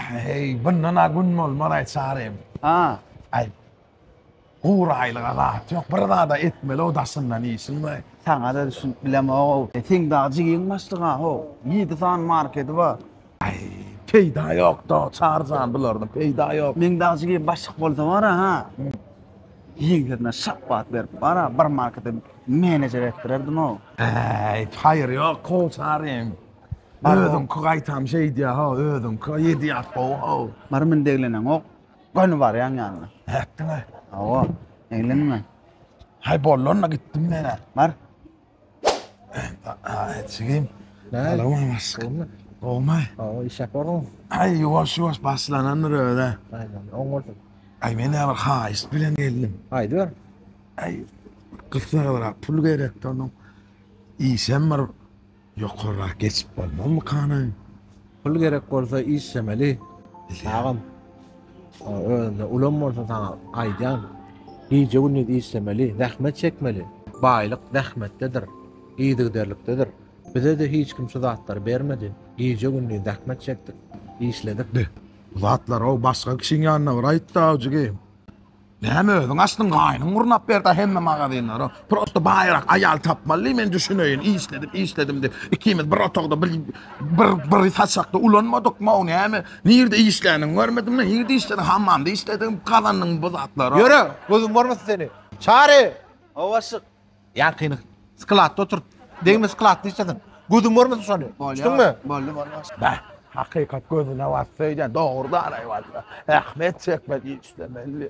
Hey, bundan gün olmaray çarem. Ha. Ay. Uğraylığa rahat yok. Burada da etmeli o dasından iyisin mi? Sana da düşün bileme o. Sen daha jigin başlığa o. Yedi san marketi var. Ay, peyda yok da çağırsan bilirdim. Peyda yok. Men daha jigin başlık bolsa var ha. Yiğitlerine şapbat verip bana bir markete menajer ettirirdim o. Ay, hayır yok. Kol çağırayım. Ödün kaytam şey diye ha. Ödün yedi yat bu ha. Mar men deglenen o. Gönü var yan yanına. Ettin ha. Ava. Eğlenme. Hay bollonla gittim ben ha. Mar. Çıkayım. Ne? Alamamaz. Olmay. O iş yaparım. Ay yavaş baslananır öyle. Aynen. Oğlum. Ay ben de bir hais bilen geldim. Haydi ver. Ay kızlara pul gerekti onun. İyisem var. Yukarı geçip olmam mı kanı? Pul gerek olsa iş semeli. Sağım. Öyle ulan olsa sana aydan. İyice bunu iş semeli. Zahmet çekmeli. Baylık zahmettedir. İyiliklerliktedir. Bize de hiç kimse zatlar vermedi. İyice bunu zahmet çektik. İşledik. Zatlar o başka kişinin yanına var. Ayıt da avcıgayım. Ne mi ödün? Aslında kaynın vurnap verdi hemme mağa dinler o. Prosto bayrak ayal tapmalı. Men düşüneyin. İşledim de. İkimiz bir otogda bir taşakta ulanmadık mı o ne mi? Nerede işlenin görmedim mi? Nerede işledin? Hammamda işledim. Kalanın bu zatlar o. Yürü. Gözüm varmasın seni. Çağrı. Avaşık. Ya kıyını. Skalatta otur. Değil mi skalatta işledin? Gözüm varmasın seni. Üstün mü? Bollu var. Be, hakikat gözüne varsaydı doğru da arayı var. Ahmet çekmedi işlemeli.